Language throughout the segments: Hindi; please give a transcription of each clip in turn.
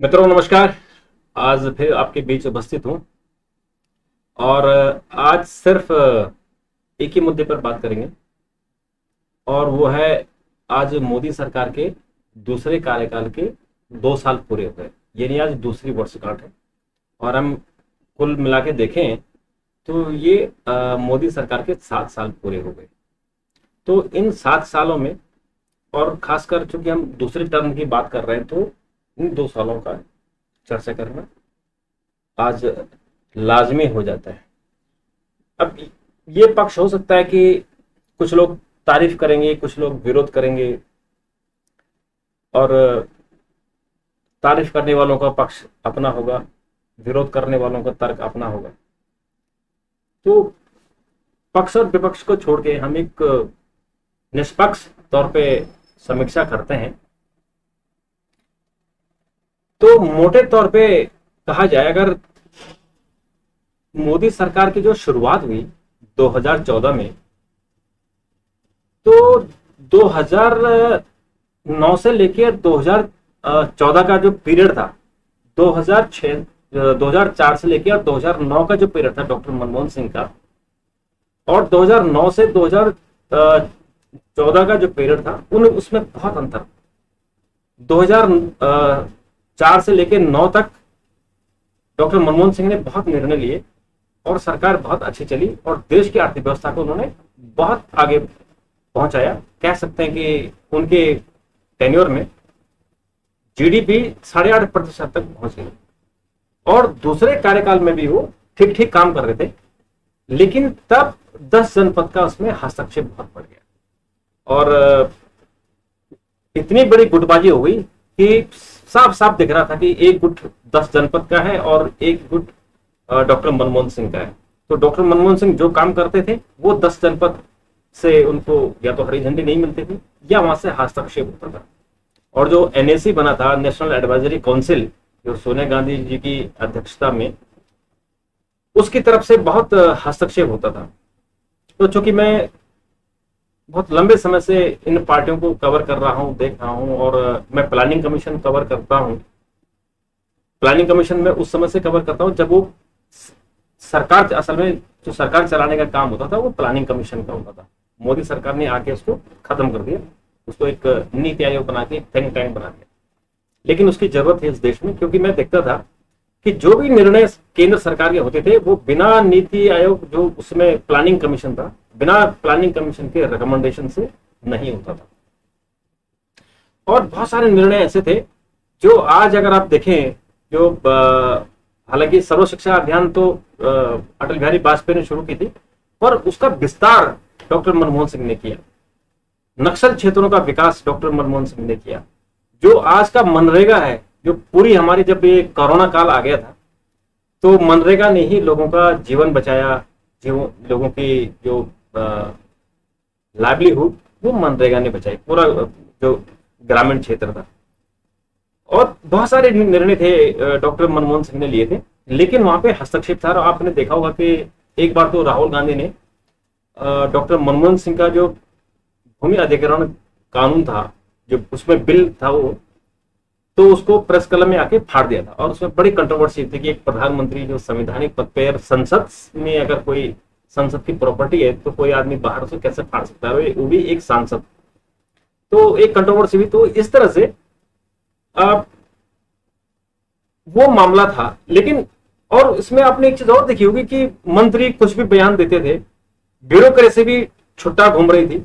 मित्रों नमस्कार। आज फिर आपके बीच उपस्थित हूं और आज सिर्फ एक ही मुद्दे पर बात करेंगे और वो है आज मोदी सरकार के दूसरे कार्यकाल के 2 साल पूरे हो गए। यानी आज दूसरी वर्षगांठ है और हम कुल मिला के देखें तो ये मोदी सरकार के 7 साल पूरे हो गए। तो इन 7 सालों में और खासकर चूंकि हम दूसरे टर्म की बात कर रहे हैं तो इन 2 सालों का चर्चा करना आज लाजमी हो जाता है। अब ये पक्ष हो सकता है कि कुछ लोग तारीफ करेंगे, कुछ लोग विरोध करेंगे और तारीफ करने वालों का पक्ष अपना होगा, विरोध करने वालों का तर्क अपना होगा। तो पक्ष और विपक्ष को छोड़ के हम एक निष्पक्ष तौर पे समीक्षा करते हैं। तो मोटे तौर पे कहा जाए, अगर मोदी सरकार की जो शुरुआत हुई 2014 में, तो 2009 से लेकर 2014 का जो पीरियड था, 2004 से लेकर 2009 का जो पीरियड था डॉक्टर मनमोहन सिंह का, और 2009 से 2014 का जो पीरियड था उसमें बहुत अंतर। 2004 से लेकर 9 तक डॉक्टर मनमोहन सिंह ने बहुत निर्णय लिए और सरकार बहुत अच्छी चली और देश की अर्थव्यवस्था को उन्होंने बहुत आगे पहुंचाया। कह सकते हैं कि उनके टेन्योर में जीडीपी 8.5% तक पहुंच गई और दूसरे कार्यकाल में भी वो ठीक ठीक काम कर रहे थे। लेकिन तब 10 जनपद का उसमें हस्तक्षेप बहुत बढ़ गया और इतनी बड़ी गुटबाजी हो गई कि साफ साफ दिख रहा था कि एक गुट 10 जनपद का है और एक गुट डॉक्टर मनमोहन सिंह का है। तो डॉक्टर मनमोहन सिंह जो काम करते थे वो 10 जनपद से उनको या तो हरी झंडी नहीं मिलती थी या वहां से हस्तक्षेप होता था। और जो एनएसी बना था, नेशनल एडवाइजरी काउंसिल, जो सोनिया गांधी जी की अध्यक्षता में, उसकी तरफ से बहुत हस्तक्षेप होता था। तो चूंकि मैं बहुत लंबे समय से इन पार्टियों को कवर कर रहा हूं, देख रहा हूं, और मैं प्लानिंग कमीशन कवर करता हूं। प्लानिंग कमीशन में उस समय से कवर करता हूं जब वो सरकार, असल में जो सरकार चलाने का काम होता था वो प्लानिंग कमीशन का होता था। मोदी सरकार ने आके उसको खत्म कर दिया, उसको एक नीति आयोग बना के, एक थिंक टैंक बना दिया। लेकिन उसकी जरूरत है इस देश में, क्योंकि मैं देखता था कि जो भी निर्णय केंद्र सरकार के होते थे वो बिना नीति आयोग, जो उसमें प्लानिंग कमीशन था, बिना प्लानिंग कमीशन के रिकमेंडेशन से नहीं होता था। और बहुत सारे निर्णय ऐसे थे जो आज अगर आप देखें, जो हालांकि सर्व शिक्षा अभियान तो अटल बिहारी वाजपेयी ने शुरू की थी, पर उसका विस्तार डॉक्टर मनमोहन सिंह ने किया। नक्सल क्षेत्रों का विकास डॉक्टर मनमोहन सिंह ने किया। जो आज का मनरेगा है, जो पूरी हमारी, जब ये कोरोना काल आ गया था तो मनरेगा ने ही लोगों का जीवन बचाया, लोगों की जो लाइवलीहुड वो मनरेगा ने बचाई, पूरा जो ग्रामीण क्षेत्र था। और बहुत सारे निर्णय थे डॉक्टर मनमोहन सिंह ने लिए थे, लेकिन वहां पे हस्तक्षेप था। और आपने देखा होगा कि एक बार तो राहुल गांधी ने डॉक्टर मनमोहन सिंह का जो भूमि अधिग्रहण कानून था, जो उसमें बिल था वो, तो उसको प्रेस कलम में आके फाड़ दिया था। और उसमें बड़ी कंट्रोवर्सी थी कि एक प्रधानमंत्री जो संवैधानिक पद पर, संसद में अगर कोई संसद की प्रॉपर्टी है तो कोई आदमी बाहर से कैसे फाड़ सकता है, वो भी एक सांसद। तो एक कंट्रोवर्सी हुई। तो इस तरह से वो मामला था। लेकिन और इसमें आपने एक चीज और देखी होगी कि मंत्री कुछ भी बयान देते थे, ब्यूरोक्रेसी भी छुट्टा घूम रही थी,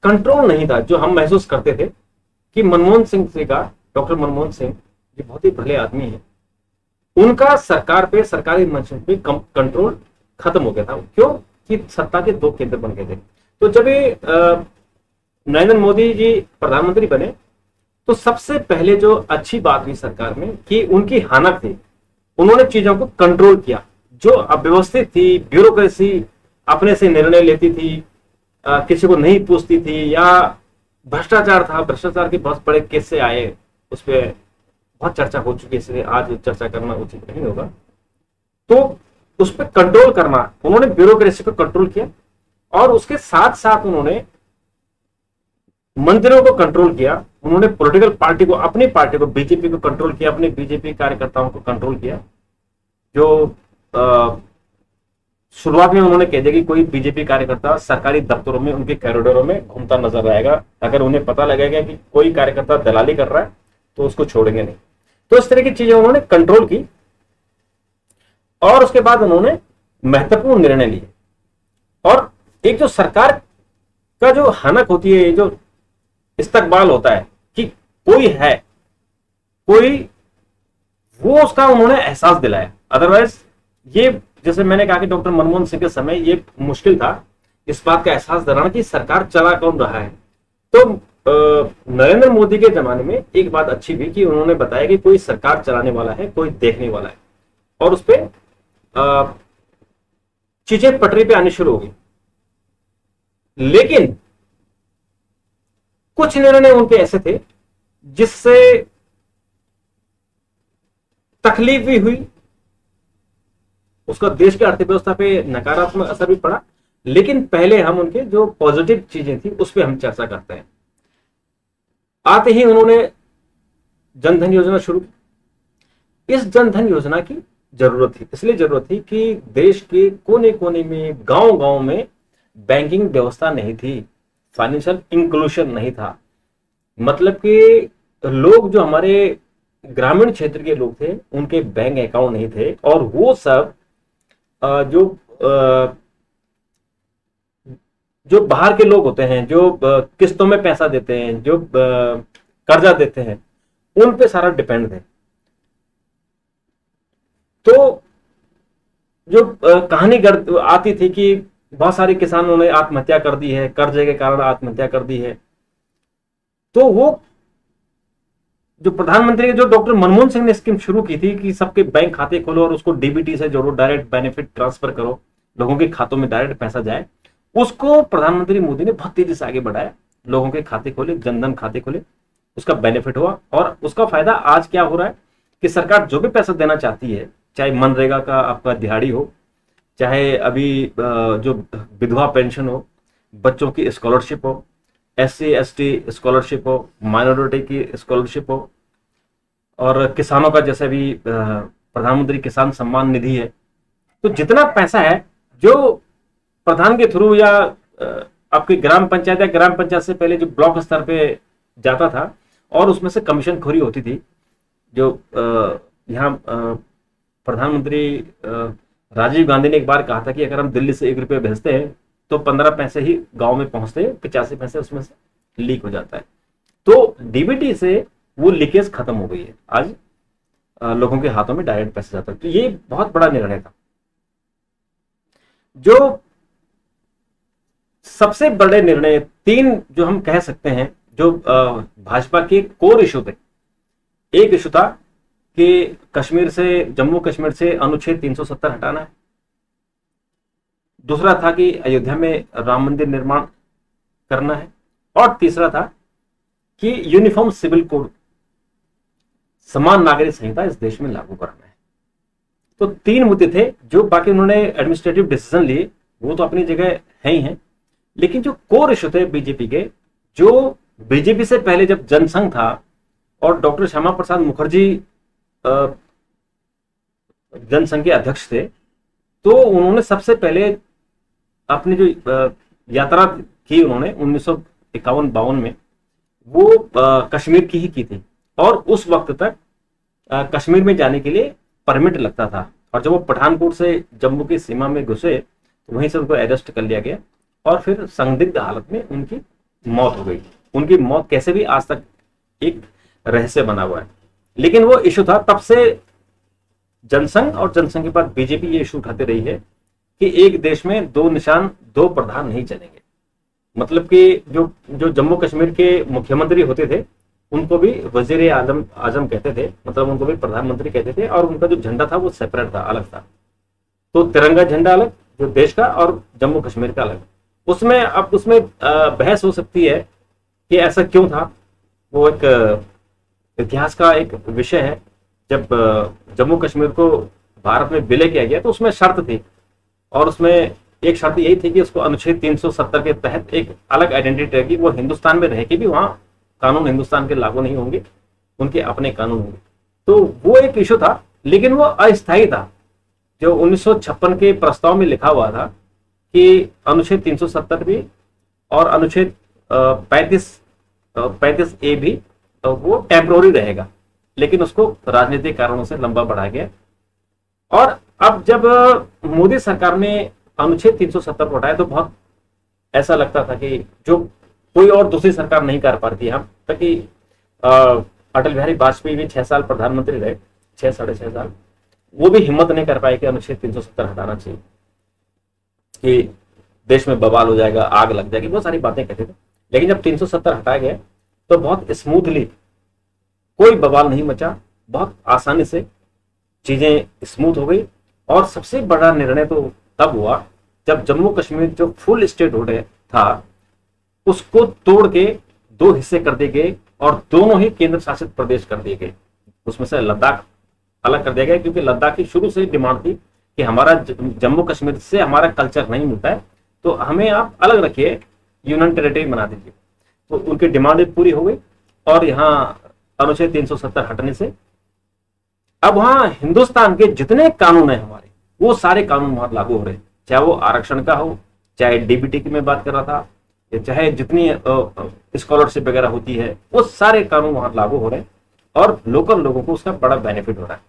कंट्रोल नहीं था। जो हम महसूस करते थे कि मनमोहन सिंह से का, डॉक्टर मनमोहन सिंह जो बहुत ही भले आदमी है, उनका सरकार पे, सरकारी मंच पे कंट्रोल खत्म हो गया था। क्यों? कि सत्ता के 2 केंद्र बन गए थे। तो जब ये नरेंद्र मोदी जी प्रधानमंत्री बने तो सबसे पहले जो अच्छी बात हुई सरकार में कि उनकी हानत थी, उन्होंने चीजों को कंट्रोल किया। जो अव्यवस्थित थी, ब्यूरोक्रेसी अपने से निर्णय लेती थी, किसी को नहीं पूछती थी, या भ्रष्टाचार था, भ्रष्टाचार के बहुत बड़े केस से आए, उस पर बहुत चर्चा हो चुकी है, इसलिए आज चर्चा करना उचित नहीं होगा। तो उस पर कंट्रोल करना, उन्होंने ब्यूरोक्रेसी को कंट्रोल किया और उसके साथ साथ उन्होंने मंदिरों को कंट्रोल किया, उन्होंने पॉलिटिकल पार्टी को, अपनी पार्टी को, बीजेपी को कंट्रोल किया, अपने बीजेपी कार्यकर्ताओं को कंट्रोल किया। जो शुरुआत में उन्होंने कह दिया कि कोई बीजेपी कार्यकर्ता सरकारी दफ्तरों में, उनके कॉरिडोरों में घूमता नजर आएगा, अगर उन्हें पता लगेगा कि कोई कार्यकर्ता दलाली कर रहा है तो उसको छोड़ेंगे नहीं। तो इस तरह की चीजें उन्होंने कंट्रोल की। और उसके बाद उन्होंने महत्वपूर्ण निर्णय लिए। और एक जो सरकार का जो हनक होती है, जो इस्तकबाल होता है कि कोई है, कोई, वो उसका उन्होंने एहसास दिलाया। अदरवाइज ये, जैसे मैंने कहा कि डॉक्टर मनमोहन सिंह के समय ये मुश्किल था इस बात का एहसास दिलाना कि सरकार चला कौन रहा है। तो नरेंद्र मोदी के जमाने में एक बात अच्छी भी कि उन्होंने बताया कि कोई सरकार चलाने वाला है, कोई देखने वाला है, और उस पर चीजें पटरी पे आनी शुरू हो गई। लेकिन कुछ निर्णय उनके ऐसे थे जिससे तकलीफ भी हुई, उसका देश की अर्थव्यवस्था पे नकारात्मक असर भी पड़ा। लेकिन पहले हम उनके जो पॉजिटिव चीजें थी उस पर हम चर्चा करते हैं। आते ही उन्होंने जनधन योजना शुरू की। इस जनधन योजना की जरूरत थी, इसलिए जरूरत थी कि देश के कोने कोने में, गांव गांव में बैंकिंग व्यवस्था नहीं थी, फाइनेंशियल इंक्लूजन नहीं था। मतलब कि लोग, जो हमारे ग्रामीण क्षेत्र के लोग थे, उनके बैंक अकाउंट नहीं थे, और वो सब जो बाहर के लोग होते हैं, जो किस्तों में पैसा देते हैं, जो कर्जा देते हैं, उन पे सारा डिपेंड थे। तो जो कहानी आती थी कि बहुत सारे किसानों ने आत्महत्या कर दी है, कर्जे के कारण आत्महत्या कर दी है। तो वो जो प्रधानमंत्री, जो डॉक्टर मनमोहन सिंह ने स्कीम शुरू की थी कि सबके बैंक खाते खोलो और उसको डीबीटी से जोड़ो, डायरेक्ट बेनिफिट ट्रांसफर करो, लोगों के खातों में डायरेक्ट पैसा जाए, उसको प्रधानमंत्री मोदी ने बहुत तेजी से आगे बढ़ाया। लोगों के खाते खोले, जनधन खाते खोले, उसका बेनिफिट हुआ। और उसका फायदा आज क्या हो रहा है कि सरकार जो भी पैसा देना चाहती है, चाहे मनरेगा का आपका दिहाड़ी हो, चाहे अभी जो विधवा पेंशन हो, बच्चों की स्कॉलरशिप हो, SC ST स्कॉलरशिप हो, माइनॉरिटी की स्कॉलरशिप हो, और किसानों का जैसे भी प्रधानमंत्री किसान सम्मान निधि है। तो जितना पैसा है जो प्रधान के थ्रू या आपकी ग्राम पंचायत या ग्राम पंचायत से पहले जो ब्लॉक स्तर पे जाता था, और उसमें से कमीशन खोरी होती थी। जो यहाँ प्रधानमंत्री राजीव गांधी ने एक बार कहा था कि अगर हम दिल्ली से 1 रुपये भेजते हैं तो 15 पैसे ही गांव में पहुंचते हैं, 85 पैसे उसमें से लीक हो जाता है। तो डीबीटी से वो लीकेज खत्म हो गई है, आज लोगों के हाथों में डायरेक्ट पैसे जाता है। तो ये बहुत बड़ा निर्णय था। जो सबसे बड़े निर्णय 3 जो हम कह सकते हैं, जो भाजपा के कोर इशू थे। एक इशू था कि कश्मीर से, जम्मू कश्मीर से अनुच्छेद 370 हटाना है। दूसरा था कि अयोध्या में राम मंदिर निर्माण करना है। और तीसरा था कि यूनिफॉर्म सिविल कोड, समान नागरिक संहिता इस देश में लागू करना है। तो 3 मुद्दे थे जो, बाकी उन्होंने एडमिनिस्ट्रेटिव डिसीजन लिए, वो तो अपनी जगह है ही हैं। लेकिन जो कोर इशू थे बीजेपी के, जो बीजेपी से पहले जब जनसंघ था और डॉक्टर श्यामा प्रसाद मुखर्जी जनसंघ के अध्यक्ष थे, तो उन्होंने सबसे पहले अपनी जो यात्रा की उन्होंने 1951-52 में, वो कश्मीर की ही की थी। और उस वक्त तक कश्मीर में जाने के लिए परमिट लगता था। और जब वो पठानकोट से जम्मू की सीमा में घुसे तो वहीं से उनको अरेस्ट कर लिया गया, और फिर संदिग्ध हालत में उनकी मौत हो गई। उनकी मौत कैसे भी आज तक एक रहस्य बना हुआ है। लेकिन वो इशू था, तब से जनसंघ और जनसंघ के बाद बीजेपी ये इशू उठाते रही है कि एक देश में 2 निशान 2 प्रधान नहीं चलेंगे। मतलब कि जो जम्मू कश्मीर के मुख्यमंत्री होते थे उनको भी वजीर आजम कहते थे, मतलब उनको भी प्रधानमंत्री कहते थे, और उनका जो झंडा था वो सेपरेट था, अलग था। तो तिरंगा झंडा अलग जो देश का, और जम्मू कश्मीर का अलग। उसमें अब उसमें बहस हो सकती है कि ऐसा क्यों था। वो एक इतिहास का एक विषय है। जब जम्मू कश्मीर को भारत में विलय किया गया तो उसमें शर्त थी, और उसमें एक शर्त यही थी कि उसको अनुच्छेद 370 के तहत एक अलग आइडेंटिटी रहेगी, वो हिंदुस्तान में रह के भी वहां कानून हिंदुस्तान के लागू नहीं होंगे, उनके अपने कानून होंगे। तो वो एक इशू था, लेकिन वो अस्थायी था। जो 1956 के प्रस्ताव में लिखा हुआ था कि अनुच्छेद 370 भी और अनुच्छेद 35A भी वो टेम्पोररी रहेगा, लेकिन उसको राजनीतिक कारणों से लंबा बढ़ाया गया। और अब जब मोदी सरकार ने अनुच्छेद 370 को हटाया तो बहुत ऐसा लगता था कि जो कोई और दूसरी सरकार नहीं कर पाती, हम ताकि अटल बिहारी वाजपेयी भी 6 साल प्रधानमंत्री रहे, 6 साढ़े 6 साल, वो भी हिम्मत नहीं कर पाए कि अनुच्छेद 370 हटाना चाहिए, कि देश में बवाल हो जाएगा, आग लग जाएगी, बहुत सारी बातें कहते थे। लेकिन जब 370 हटाया गया तो बहुत स्मूथली, कोई बवाल नहीं मचा, बहुत आसानी से चीजें स्मूथ हो गई। और सबसे बड़ा निर्णय तो तब हुआ जब जम्मू कश्मीर जो फुल स्टेट होल्ड था उसको तोड़ के 2 हिस्से कर दिए गए और दोनों ही केंद्र शासित प्रदेश कर दिए गए। उसमें से लद्दाख अलग कर दिया गया, क्योंकि लद्दाख की शुरू से डिमांड थी कि हमारा जम्मू कश्मीर से हमारा कल्चर नहीं मिलता है, तो हमें आप अलग रखिए, यूनियन टेरिटरी बना दीजिए। तो उनकी डिमांड पूरी हो गई और यहाँ अनुच्छेद 370 हटने से अब वहां हिंदुस्तान के जितने कानून है हमारे, वो सारे कानून वहां लागू हो रहे हैं, चाहे वो आरक्षण का हो, चाहे डीबीटी की मैं बात कर रहा था, चाहे जितनी स्कॉलरशिप वगैरह होती है, वो सारे कानून वहां लागू हो रहे हैं और लोकल लोगों को उसका बड़ा बेनिफिट हो रहा है।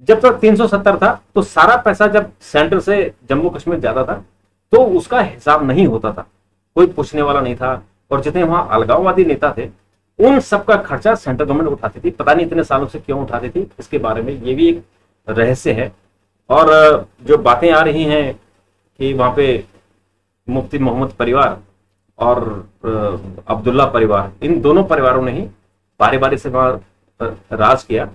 जब तक 370 था तो सारा पैसा जब सेंटर से जम्मू कश्मीर जाता था तो उसका हिसाब नहीं होता था, कोई पूछने वाला नहीं था। और जितने वहां अलगाववादी नेता थे उन सबका खर्चा सेंट्रल गवर्नमेंट उठाती थी, पता नहीं इतने सालों से क्यों उठाती थी, इसके बारे में ये भी एक रहस्य है। और जो बातें आ रही हैं कि वहां पे मुफ्ती मोहम्मद परिवार और अब्दुल्ला परिवार, इन दोनों परिवारों ने ही बारी बारी से वहां राज किया,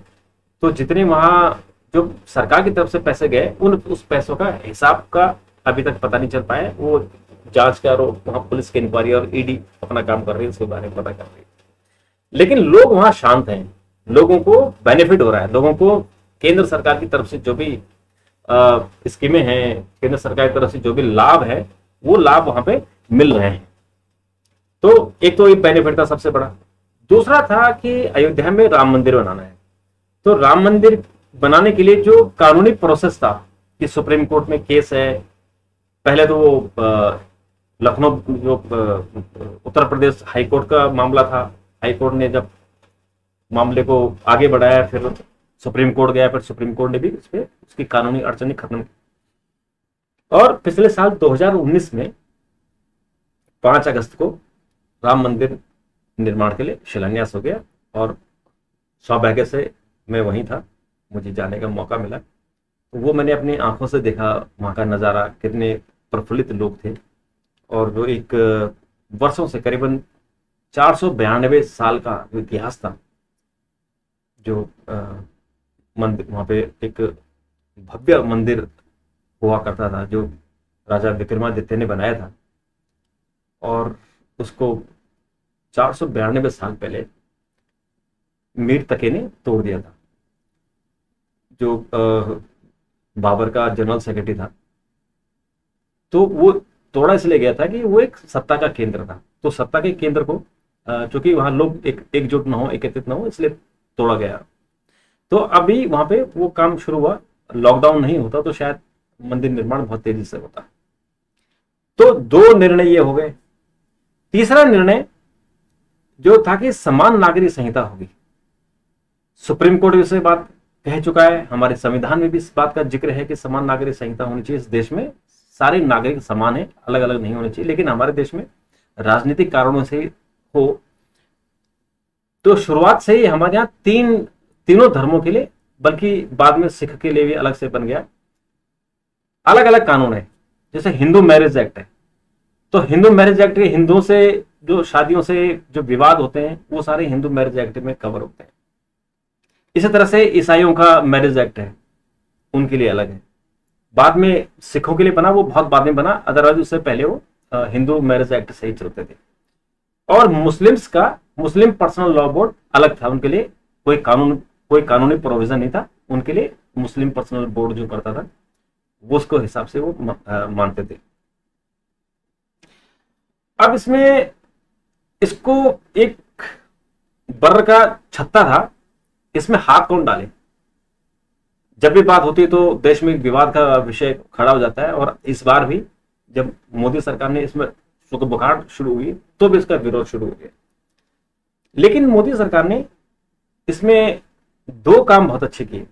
तो जितने वहां जो सरकार की तरफ से पैसे गए उस पैसों का हिसाब का अभी तक पता नहीं चल पाया। वो जांच का और वहां पुलिस की इंक्वायरी और ईडी अपना काम कर रही है, उसके बारे में पता कर रही है। लेकिन लोग वहां शांत हैं, लोगों को बेनिफिट हो रहा है, लोगों को केंद्र सरकार की तरफ से जो भी स्कीमें हैं, केंद्र सरकार की तरफ से जो भी लाभ है, वो लाभ वहां पे मिल रहे हैं। तो एक तो ये बेनिफिट था सबसे बड़ा। दूसरा था कि अयोध्या में राम मंदिर बनाना है, तो राम मंदिर बनाने के लिए जो कानूनी प्रोसेस था कि सुप्रीम कोर्ट में केस है, पहले तो वो लखनऊ जो उत्तर प्रदेश हाईकोर्ट का मामला था, हाईकोर्ट ने जब मामले को आगे बढ़ाया, फिर सुप्रीम कोर्ट गया, फिर सुप्रीम कोर्ट ने भी उस पर उसकी कानूनी अड़चनें खत्म की। और पिछले साल 2019 में 5 अगस्त को राम मंदिर निर्माण के लिए शिलान्यास हो गया और सौभाग्य से मैं वहीं था, मुझे जाने का मौका मिला। तो वो मैंने अपनी आंखों से देखा, वहाँ का नज़ारा, कितने प्रफुल्लित लोग थे। और जो एक वर्षों से करीबन 492 साल का जो इतिहास था, जो मंदिर वहाँ पे एक भव्य मंदिर हुआ करता था जो राजा विक्रमादित्य ने बनाया था, और उसको 492 साल पहले मीर तके ने तोड़ दिया था, जो बाबर का जनरल सेक्रेटरी था। तो वो तोड़ा इसलिए गया था कि वो एक सत्ता का केंद्र था, तो सत्ता के केंद्र को चूंकि वहां लोग एकजुट ना हो, एकत्रित ना हो, इसलिए तोड़ा गया। तो अभी वहां पे वो काम शुरू हुआ, लॉकडाउन नहीं होता तो शायद मंदिर निर्माण बहुत तेजी से होता। तो 2 निर्णय ये हो गए। तीसरा निर्णय जो था कि समान नागरिक संहिता होगी, सुप्रीम कोर्ट भी इसे बात कह चुका है, हमारे संविधान में भी इस बात का जिक्र है कि समान नागरिक संहिता होनी चाहिए। इस देश में सारे नागरिक समान है, अलग अलग नहीं होने चाहिए, लेकिन हमारे देश में राजनीतिक कारणों से हो, तो शुरुआत से ही हमारे यहाँ तीनों धर्मों के लिए, बल्कि बाद में सिख के लिए भी अलग से बन गया, अलग अलग कानून है। जैसे हिंदू मैरिज एक्ट है, तो हिंदू मैरिज एक्ट के हिंदुओं से जो शादियों से जो विवाद होते हैं वो सारे हिंदू मैरिज एक्ट में कवर होते हैं। इसी तरह से ईसाइयों का मैरिज एक्ट है, उनके लिए अलग है। बाद में सिखों के लिए बना, वो बहुत बाद में बना, अदरवाइज उससे पहले वो हिंदू मैरिज एक्ट से ही चलते थे। और मुस्लिम्स का मुस्लिम पर्सनल लॉ बोर्ड अलग था, उनके लिए कोई कानूनी प्रोविजन नहीं था, उनके लिए मुस्लिम पर्सनल बोर्ड जो करता था वो उसको हिसाब से वो मानते थे। अब इसमें इसको एक बर्र का छत्ता था, इसमें हाथ कौन डाले। जब भी बात होती है तो देश में विवाद का विषय खड़ा हो जाता है, और इस बार भी जब मोदी सरकार ने इसमें सुखबुखार शुरू हुई तो भी इसका विरोध शुरू हो गया। लेकिन मोदी सरकार ने इसमें दो काम बहुत अच्छे किए।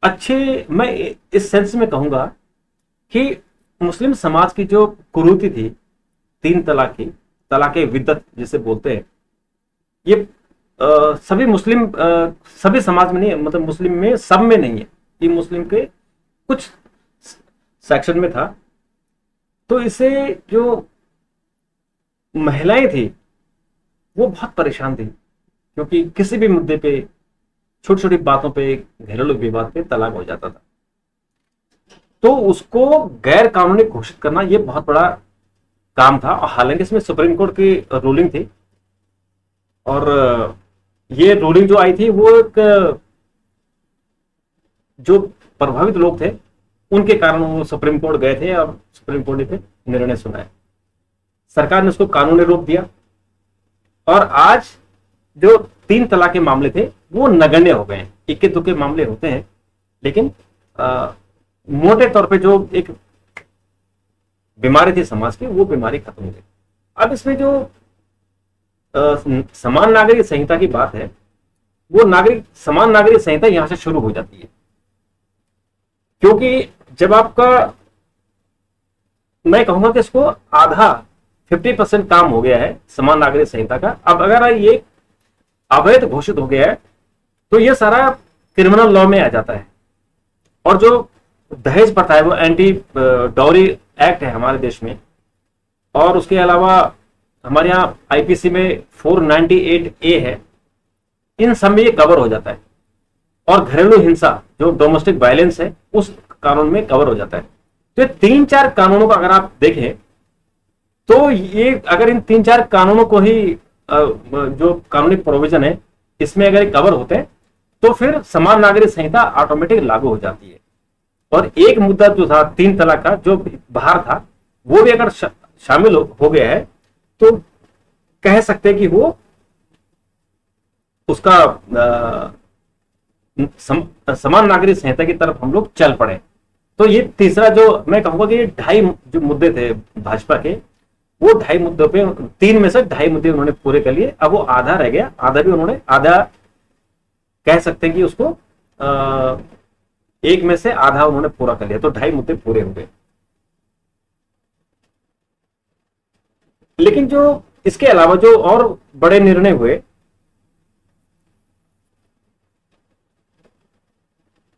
अच्छे मैं इस सेंस में कहूंगा कि मुस्लिम समाज की जो कुरीति थी 3 तलाक की, तलाके विद्दत जिसे बोलते हैं, ये सभी मुस्लिम सभी समाज में नहीं है, मतलब मुस्लिम में सब में नहीं है, ये मुस्लिम के कुछ सेक्शन में था। तो इसे जो महिलाएं थी वो बहुत परेशान थी, क्योंकि किसी भी मुद्दे पे, छोटी छोटी बातों पे, घरेलू विवाद पे तलाक हो जाता था। तो उसको गैर कानूनी घोषित करना ये बहुत बड़ा काम था। और हालांकि इसमें सुप्रीम कोर्ट की रूलिंग थी, और ये रूलिंग जो आई थी वो एक जो प्रभावित लोग थे उनके कारण वो सुप्रीम कोर्ट गए थे, और सुप्रीम कोर्ट ने फिर निर्णय सुनाया। सरकार ने उसको कानूनी रूप दिया, और आज जो 3 तलाक के मामले थे वो नगण्य हो गए हैं। इक्के दुक्के मामले होते हैं, लेकिन मोटे तौर पे जो एक बीमारी थी समाज की, वो बीमारी खत्म हो गई। अब इसमें जो समान नागरिक संहिता की बात है, वो समान नागरिक संहिता यहां से शुरू हो जाती है। क्योंकि जब आपका, मैं कहूंगा कि इसको आधा 50% काम हो गया है समान नागरिक संहिता का। अब अगर ये अवैध घोषित हो गया है तो ये सारा क्रिमिनल लॉ में आ जाता है। और जो दहेज प्रथा है वो एंटी डाउरी एक्ट है हमारे देश में, और उसके अलावा हमारे यहाँ आईपीसी में 498A है, इन सब में ये कवर हो जाता है। और घरेलू हिंसा जो डोमेस्टिक वायलेंस है उस कानून में कवर हो जाता है। तो ये 3-4 कानूनों को अगर आप देखें तो ये, अगर इन 3-4 कानूनों को ही जो कानूनी प्रोविजन है इसमें अगर कवर होते हैं तो फिर समान नागरिक संहिता ऑटोमेटिक लागू हो जाती है। और एक मुद्दा जो था 3 तलाक का जो बाहर था, वो भी अगर शामिल हो गया है तो कह सकते हैं कि वो उसका समान नागरिक संहिता की तरफ हम लोग चल पड़े। तो ये तीसरा जो मैं कहूंगा कि ये 2.5 जो मुद्दे थे भाजपा के, वो 2.5 मुद्दों पे 3 में से 2.5 मुद्दे उन्होंने पूरे कर लिए। अब वो आधा रह गया, आधा भी उन्होंने, आधा कह सकते हैं कि उसको एक में से आधा उन्होंने पूरा कर लिया, तो 2.5 मुद्दे पूरे हो गए। लेकिन जो इसके अलावा जो और बड़े निर्णय हुए,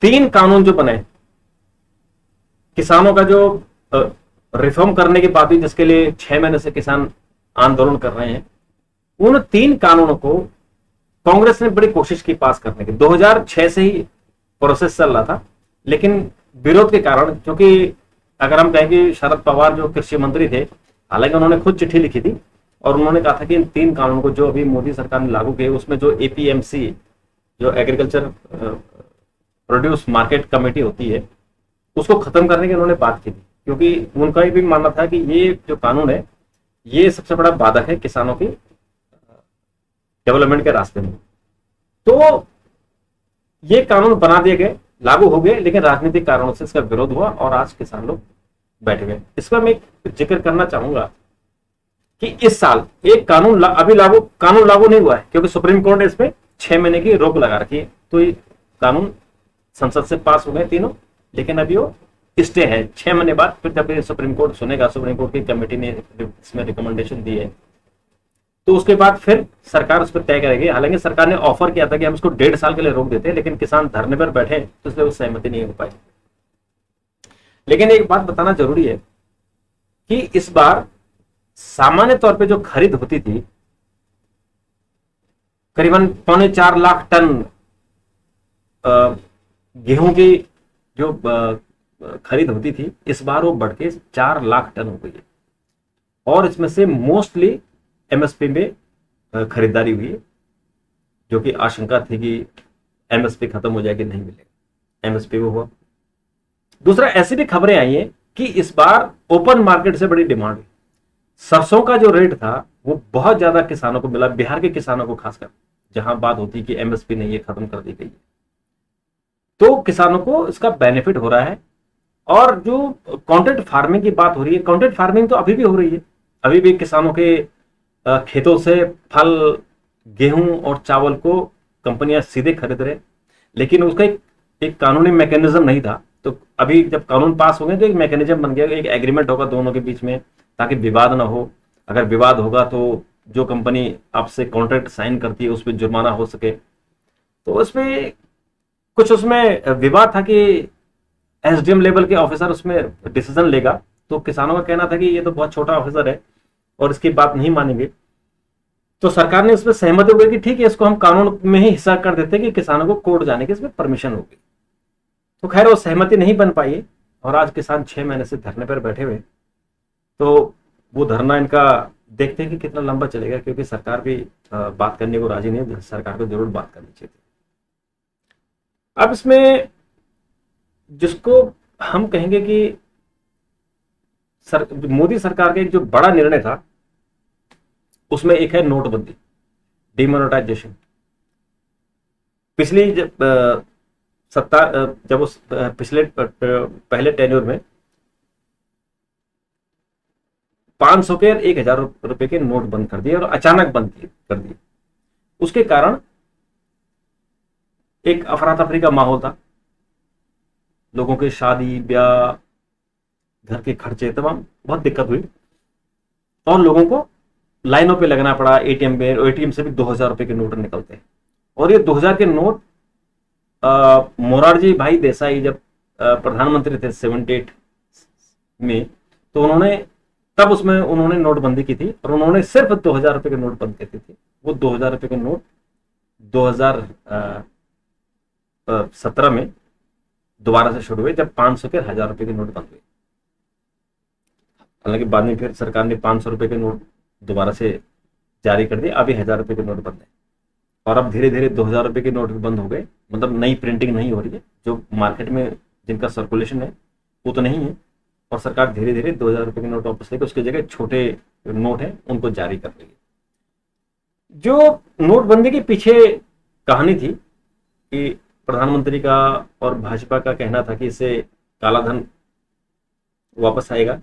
3 कानून जो बने, किसानों का जो रिफॉर्म करने की बात हुई जिसके लिए 6 महीने से किसान आंदोलन कर रहे हैं, उन 3 कानूनों को कांग्रेस ने बड़ी कोशिश की पास करने की। 2006 से ही प्रोसेस चल रहा था, लेकिन विरोध के कारण, क्योंकि अगर हम कहें कि शरद पवार जो कृषि मंत्री थे, हालांकि उन्होंने खुद चिट्ठी लिखी थी और उन्होंने कहा था कि इन 3 कानूनों को जो अभी मोदी सरकार ने लागू किए, उसमें जो APMC जो एग्रीकल्चर प्रोड्यूस मार्केट कमेटी होती है, उसको खत्म करने की उन्होंने बात की थी। क्योंकि उनका ये भी मानना था कि ये जो कानून है ये सबसे बड़ा बाधक है किसानों की डेवलपमेंट के रास्ते में। तो ये कानून बना दिए गए, लागू हो गए, लेकिन राजनीतिक कारणों से इसका विरोध हुआ और आज किसान लोग बैठ गए। इसमें मैं एक जिक्र करना चाहूंगा कि इस साल एक कानून अभी कानून लागू नहीं हुआ है, क्योंकि सुप्रीम कोर्ट ने इसमें 6 महीने की रोक लगा रखी है। तो ये कानून संसद से पास हो गए तीनों, लेकिन अभी वो स्टे है। 6 महीने बाद फिर जब सुप्रीम कोर्ट सुनेगा, सुप्रीम कोर्ट की कमेटी ने इसमें रिकमेंडेशन दी है, तो उसके बाद फिर सरकार उस पर तय करेगी। हालांकि सरकार ने ऑफर किया था कि हम इसको 1.5 साल के लिए रोक देते हैं, लेकिन किसान धरने पर बैठे तो इसलिए वो सहमति नहीं हो पाई। लेकिन एक बात बताना जरूरी है कि इस बार सामान्य तौर पे जो खरीद होती थी, करीबन 3.25 लाख टन गेहूं की जो खरीद होती थी, इस बार वो बढ़ के 4 लाख टन हो गई है। और इसमें से मोस्टली MSP में खरीदारी हुई है, जो कि आशंका थी कि MSP खत्म हो जाएगी, नहीं मिलेगा, MSP वो हुआ। दूसरा, ऐसी भी खबरें आई हैं कि इस बार ओपन मार्केट से बड़ी डिमांड हुई। सरसों का जो रेट था वो बहुत ज्यादा किसानों को मिला, बिहार के किसानों को खासकर, जहां बात होती कि एमएसपी नहीं है, खत्म कर दी गई है, तो किसानों को इसका बेनिफिट हो रहा है। और जो कॉन्ट्रैक्ट फार्मिंग की बात हो रही है, कॉन्ट्रैक्ट फार्मिंग तो अभी भी हो रही है, अभी भी किसानों के खेतों से फल, गेहूं और चावल को कंपनियां सीधे खरीद रहे, लेकिन उसका एक कानूनी मैकेनिज्म नहीं था। तो अभी जब कानून पास हो गए तो एक मैकेनिज्म बन गया, एक एग्रीमेंट होगा दोनों के बीच में, ताकि विवाद ना हो। अगर विवाद होगा तो जो कंपनी आपसे कॉन्ट्रैक्ट साइन करती है उस पर जुर्माना हो सके। तो उसमें कुछ उसमें विवाद था कि एसडीएम लेवल के ऑफिसर उसमें डिसीजन लेगा, तो किसानों का कहना था कि ये तो बहुत छोटा ऑफिसर है और इसकी बात नहीं मानेंगे। तो सरकार ने इसमें सहमति हो गई कि ठीक है, इसको हम कानून में ही हिस्सा कर देते हैं कि किसानों को कोर्ट जाने की इसमें परमिशन होगी। तो खैर वो सहमति नहीं बन पाई और आज किसान 6 महीने से धरने पर बैठे हुए। तो वो धरना इनका देखते हैं कि कितना लंबा चलेगा, क्योंकि सरकार भी बात करने को राजी नहीं है। सरकार को जरूर बात करनी चाहिए। अब इसमें जिसको हम कहेंगे कि मोदी सरकार का एक जो बड़ा निर्णय था उसमें एक है नोटबंदी, डिमोनेटाइजेशन। पिछली जब उस पिछले पहले टेन्योर में 500 के 1000 रुपए के नोट बंद कर दिए और अचानक बंद कर दिए। उसके कारण एक अफरा तफरी का माहौल था, लोगों के शादी ब्याह, घर के खर्चे, तमाम बहुत दिक्कत हुई और लोगों को लाइनों पे लगना पड़ा एटीएम पे। एटीएम से भी 2000 रुपए के नोट निकलते हैं और ये 2000 के नोट मोरारजी भाई देसाई जब प्रधानमंत्री थे 78 में, तो उन्होंने नोटबंदी की थी और उन्होंने सिर्फ 2000 रुपए के नोट बंद करते थे। वो 2000 रुपए के नोट 2017 में दोबारा से शुरू हुए, जब 500 के 1000 रुपए के नोट बंद हुए। हालांकि बाद में फिर सरकार ने 500 रुपए के नोट दोबारा से जारी कर दिए, अभी 1000 रुपए के नोट बंद है। और अब धीरे धीरे 2000 रुपए के नोट भी बंद हो गए, मतलब नई प्रिंटिंग नहीं हो रही है, जो मार्केट में जिनका सर्कुलेशन है वो तो नहीं है। और सरकार धीरे धीरे 2000 रुपए के नोट वापस लेकर उसकी जगह छोटे नोट है उनको जारी कर रही है। जो नोटबंदी के पीछे कहानी थी कि प्रधानमंत्री का और भाजपा का कहना था कि इससे काला धन वापस आएगा,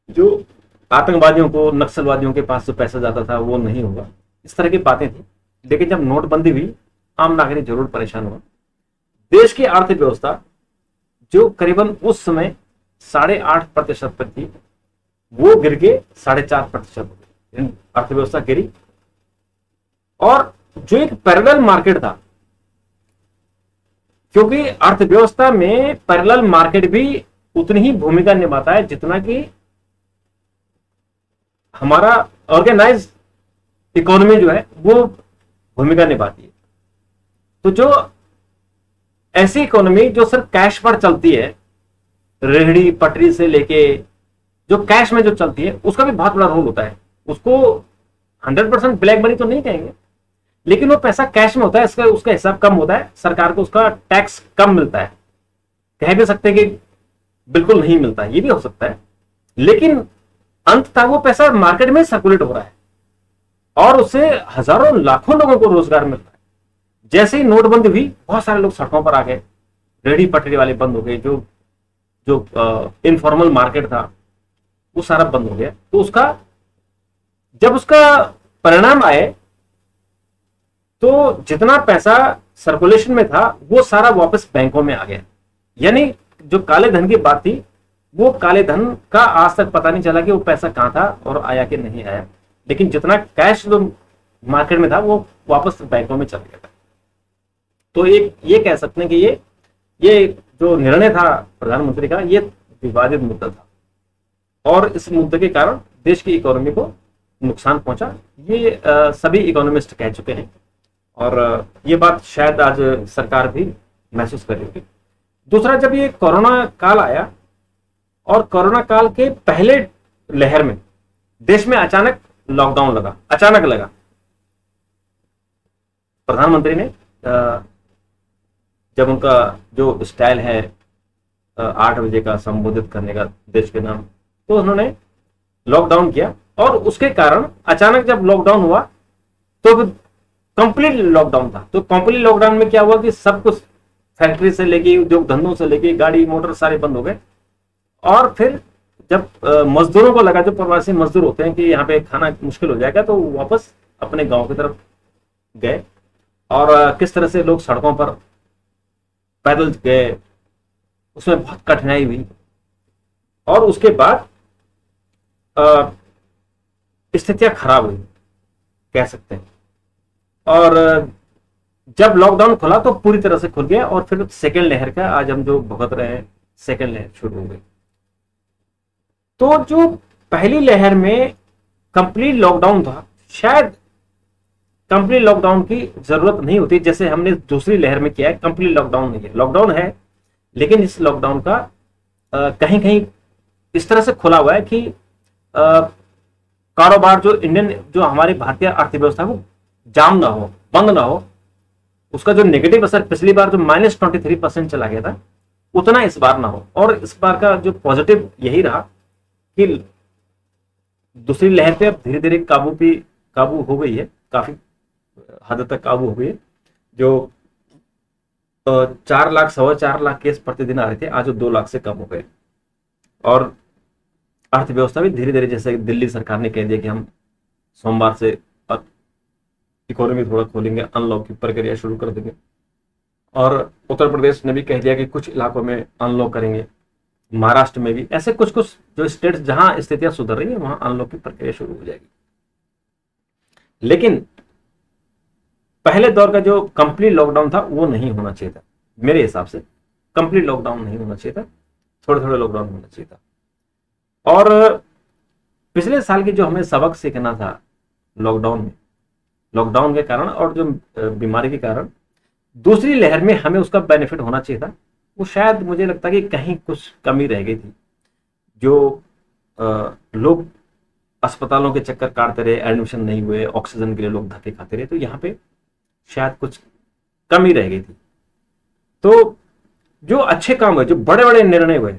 जो आतंकवादियों को, नक्सलवादियों के पास जो पैसा जाता था वो नहीं होगा, इस तरह की बातें थी। लेकिन जब नोटबंदी हुई आम नागरिक जरूर परेशान हुआ। देश की अर्थव्यवस्था जो करीबन उस समय 8.5% पर थी, वो गिर के 4.5% हो गई, अर्थव्यवस्था गिरी। और जो एक पैरेलल मार्केट था, क्योंकि अर्थव्यवस्था में पैरेलल मार्केट भी उतनी ही भूमिका निभाता है जितना कि हमारा ऑर्गेनाइज इकोनॉमी जो है वो भूमिका निभाती है। तो जो ऐसी इकोनॉमी जो सिर्फ कैश पर चलती है, रेहड़ी पटरी से लेके जो कैश में जो चलती है, उसका भी बहुत बड़ा रोल होता है। उसको 100% ब्लैक मनी तो नहीं कहेंगे, लेकिन वो पैसा कैश में होता है, उसका हिसाब कम होता है, सरकार को उसका टैक्स कम मिलता है। कह भी सकते हैं कि बिल्कुल नहीं मिलता, ये भी हो सकता है, लेकिन अंततः वो पैसा मार्केट में सर्कुलेट हो रहा है और उससे हजारों लाखों लोगों को रोजगार मिल रहा है। जैसे ही नोटबंदी हुई, बहुत सारे लोग सड़कों पर आ गए, रेहड़ी पटरी वाले बंद हो गए, जो इनफॉर्मल मार्केट था वो सारा बंद हो गया। तो जब उसका परिणाम आए तो जितना पैसा सर्कुलेशन में था वो सारा वापस बैंकों में आ गया। यानी जो काले धन की बात थी, वो काले धन का आज तक पता नहीं चला कि वो पैसा कहां था और आया कि नहीं आया, लेकिन जितना कैश जो मार्केट में था वो वापस बैंकों में चला गया था। तो ये कह सकते हैं कि ये जो निर्णय था प्रधानमंत्री का, ये विवादित मुद्दा था और इस मुद्दे के कारण देश की इकोनॉमी को नुकसान पहुंचा। ये सभी इकोनॉमिस्ट कह चुके हैं और ये बात शायद आज सरकार भी महसूस कर रही होगी। दूसरा, जब ये कोरोना काल आया और कोरोना काल के पहले लहर में देश में अचानक लॉकडाउन लगा। प्रधानमंत्री ने जब उनका जो स्टाइल है 8 बजे का संबोधित करने का देश के नाम, तो उन्होंने लॉकडाउन किया। और उसके कारण अचानक जब लॉकडाउन हुआ तो कंप्लीट लॉकडाउन था। तो कंप्लीट लॉकडाउन में क्या हुआ कि सब कुछ फैक्ट्री से लेके उद्योग धंधों से लेके गाड़ी मोटर सारे बंद हो गए। और फिर जब मजदूरों को लगा, जो प्रवासी मजदूर होते हैं, कि यहाँ पे खाना मुश्किल हो जाएगा, तो वापस अपने गांव की तरफ गए। और किस तरह से लोग सड़कों पर पैदल गए, उसमें बहुत कठिनाई हुई। और उसके बाद स्थितियां खराब हुई कह सकते हैं। और जब लॉकडाउन खुला तो पूरी तरह से खुल गया। और फिर सेकेंड लहर का आज हम जो भुगत रहे हैं, सेकेंड लहर शुरू हो गई। तो जो पहली लहर में कंप्लीट लॉकडाउन था, शायद कंप्लीट लॉकडाउन की जरूरत नहीं होती, जैसे हमने दूसरी लहर में किया है। कंप्लीट लॉकडाउन नहीं है, लॉकडाउन है, लेकिन इस लॉकडाउन का कहीं कहीं इस तरह से खुला हुआ है कि कारोबार जो हमारी भारतीय अर्थव्यवस्था है वो जाम ना हो, बंद ना हो। उसका जो नेगेटिव असर पिछली बार जो -23% चला गया था, उतना इस बार ना हो। और इस बार का जो पॉजिटिव यही रहा कि दूसरी लहर पे अब धीरे धीरे काबू हो गई है, काफी हद तक काबू हो गई है। जो 4 लाख 4.25 लाख केस प्रतिदिन आ रहे थे, आज वो 2 लाख से कम हो गए। और अर्थव्यवस्था भी धीरे धीरे, जैसे दिल्ली सरकार ने कह दिया कि हम सोमवार से इकोनॉमी थोड़ा खोलेंगे, अनलॉक की प्रक्रिया शुरू कर देंगे। और उत्तर प्रदेश ने भी कह दिया कि कुछ इलाकों में अनलॉक करेंगे, महाराष्ट्र में भी। ऐसे कुछ कुछ जो स्टेट्स जहां स्थितियां सुधर रही है वहां अनलॉक की प्रक्रिया शुरू हो जाएगी। लेकिन पहले दौर का जो कंप्लीट लॉकडाउन था वो नहीं होना चाहिए था, मेरे हिसाब से कंप्लीट लॉकडाउन नहीं होना चाहिए था, थोड़े थोड़े लॉकडाउन होना चाहिए था। और पिछले साल की जो हमें सबक सीखना था लॉकडाउन के कारण और जो बीमारी के कारण दूसरी लहर में हमें उसका बेनिफिट होना चाहिए था, वो शायद मुझे लगता है कि कहीं कुछ कमी रह गई थी। जो लोग अस्पतालों के चक्कर काटते रहे, एडमिशन नहीं हुए, ऑक्सीजन के लिए लोग धक्के खाते रहे, तो यहाँ पे शायद कुछ कमी रह गई थी। तो जो अच्छे काम हुए, जो बड़े बड़े निर्णय हुए,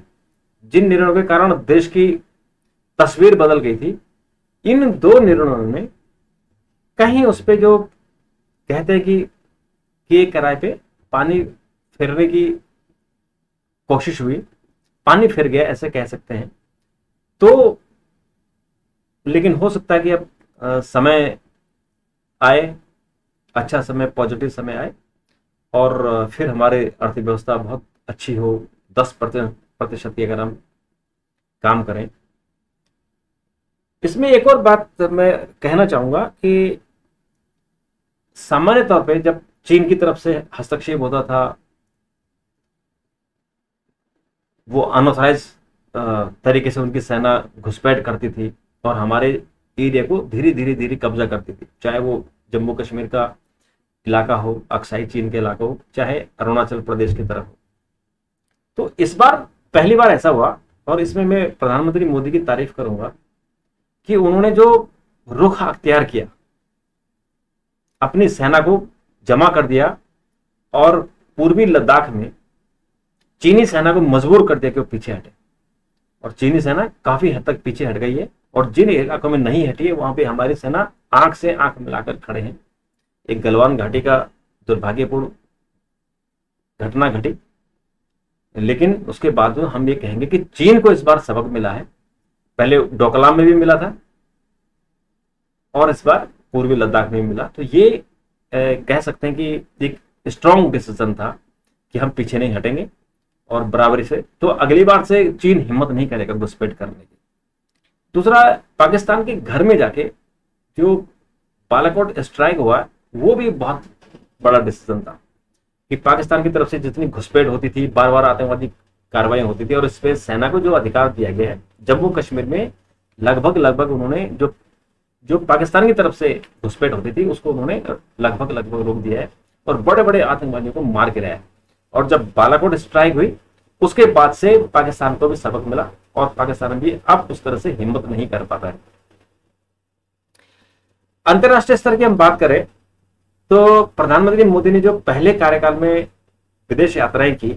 जिन निर्णयों के कारण देश की तस्वीर बदल गई थी, इन 2 निर्णयों में कहीं उस पे जो कहते हैं कि किराए पे पानी फेरने की कोशिश हुई, पानी फिर गया ऐसे कह सकते हैं। तो लेकिन हो सकता है कि अब समय आए, अच्छा समय, पॉजिटिव समय आए और फिर हमारे अर्थव्यवस्था बहुत अच्छी हो। 10% की अगर हम काम करें। इसमें एक और बात मैं कहना चाहूंगा कि सामान्य तौर पे जब चीन की तरफ से हस्तक्षेप होता था, वो अनऑथराइज तरीके से उनकी सेना घुसपैठ करती थी और हमारे एरिया को धीरे धीरे कब्जा करती थी, चाहे वो जम्मू कश्मीर का इलाका हो, अक्साई चीन के इलाका हो, चाहे अरुणाचल प्रदेश की तरफ हो। तो इस बार पहली बार ऐसा हुआ और इसमें मैं प्रधानमंत्री मोदी की तारीफ करूंगा कि उन्होंने जो रुख अख्तियार किया, अपनी सेना को जमा कर दिया और पूर्वी लद्दाख में चीनी सेना को मजबूर कर दिया कि वो पीछे हटे। और चीनी सेना काफी हद तक पीछे हट गई है और जिन इलाकों में नहीं हटी है वहां पे हमारी सेना आंख से आंख मिलाकर खड़े हैं। एक गलवान घाटी का दुर्भाग्यपूर्ण घटना घटी, लेकिन उसके बाद हम ये कहेंगे कि चीन को इस बार सबक मिला है। पहले डोकलाम में भी मिला था और इस बार पूर्वी लद्दाख में भी मिला। तो ये कह सकते हैं कि एक स्ट्रॉन्ग डिसीजन था कि हम पीछे नहीं हटेंगे और बराबरी से। तो अगली बार से चीन हिम्मत नहीं करेगा घुसपैठ करने की। दूसरा, पाकिस्तान के घर में जाके जो बालाकोट स्ट्राइक हुआ वो भी बहुत बड़ा डिसीजन था कि पाकिस्तान की तरफ से जितनी घुसपैठ होती थी, बार बार आतंकवादी कार्रवाई होती थी और इस पे सेना को जो अधिकार दिया गया है, जम्मू कश्मीर में लगभग उन्होंने जो पाकिस्तान की तरफ से घुसपैठ होती थी उसको उन्होंने लगभग रोक दिया है और बड़े बड़े आतंकवादियों को मार गिराया है। और जब बालाकोट स्ट्राइक हुई उसके बाद से पाकिस्तान को भी सबक मिला और पाकिस्तान भी अब उस तरह से हिम्मत नहीं कर पाता है। अंतरराष्ट्रीय स्तर की हम बात करें तो प्रधानमंत्री मोदी ने जो पहले कार्यकाल में विदेश यात्राएं की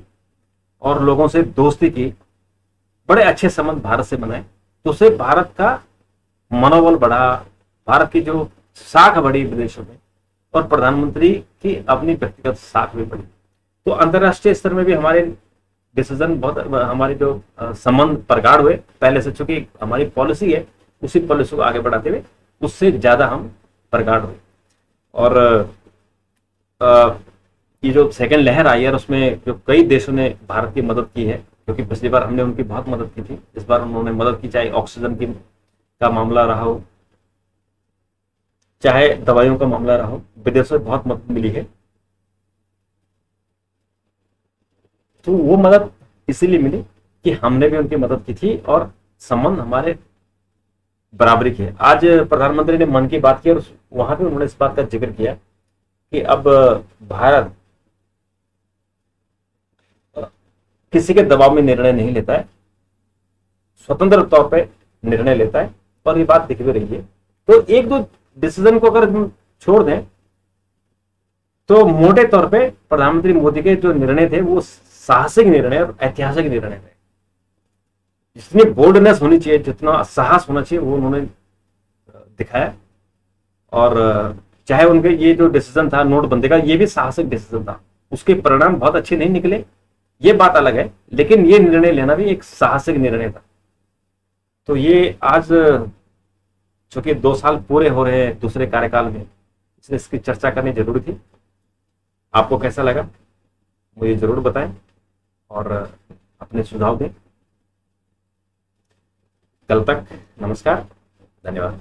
और लोगों से दोस्ती की, बड़े अच्छे संबंध भारत से बनाए, तो उससे भारत का मनोबल बढ़ा, भारत की जो साख बढ़ी विदेशों में, और प्रधानमंत्री की अपनी व्यक्तिगत साख भी बढ़ी। तो अंतर्राष्ट्रीय स्तर में भी हमारे डिसीजन बहुत, हमारे जो संबंध प्रगाढ़ हुए पहले से, चूंकि हमारी पॉलिसी है उसी पॉलिसी को आगे बढ़ाते हुए उससे ज्यादा हम प्रगाढ़ हुए। और ये जो सेकेंड लहर आई है उसमें जो कई देशों ने भारत की मदद की है, क्योंकि पिछली बार हमने उनकी बहुत मदद की थी, इस बार उन्होंने मदद की, चाहे ऑक्सीजन की का मामला रहा हो, चाहे दवाइयों का मामला रहा हो, विदेशों से बहुत मदद मिली है। तो वो मदद इसीलिए मिली कि हमने भी उनकी मदद की थी और संबंध हमारे बराबरी के। आज प्रधानमंत्री ने मन की बात की और वहां भी उन्होंने इस बात का जिक्र किया कि अब भारत किसी के दबाव में निर्णय नहीं लेता है, स्वतंत्र तौर पे निर्णय लेता है, और ये बात दिख भी रही है। तो एक दो डिसीजन को अगर हम छोड़ दें तो मोटे तौर पे प्रधानमंत्री मोदी के जो निर्णय थे वो साहसिक निर्णय और ऐतिहासिक निर्णय थे। जितनी बोल्डनेस होनी चाहिए, जितना साहस होना चाहिए, वो उन्होंने दिखाया। और चाहे उनके ये जो डिसीजन था नोटबंदी का, ये भी साहसिक डिसीजन था, उसके परिणाम बहुत अच्छे नहीं निकले, ये बात अलग है, लेकिन ये निर्णय लेना भी एक साहसिक निर्णय था। तो ये आज चूंकि 2 साल पूरे हो रहे हैं दूसरे कार्यकाल में, इसलिए इसकी चर्चा करनी जरूरी थी। आपको कैसा लगा मुझे जरूर बताएं और अपने सुझाव दें। कल तक नमस्कार, धन्यवाद।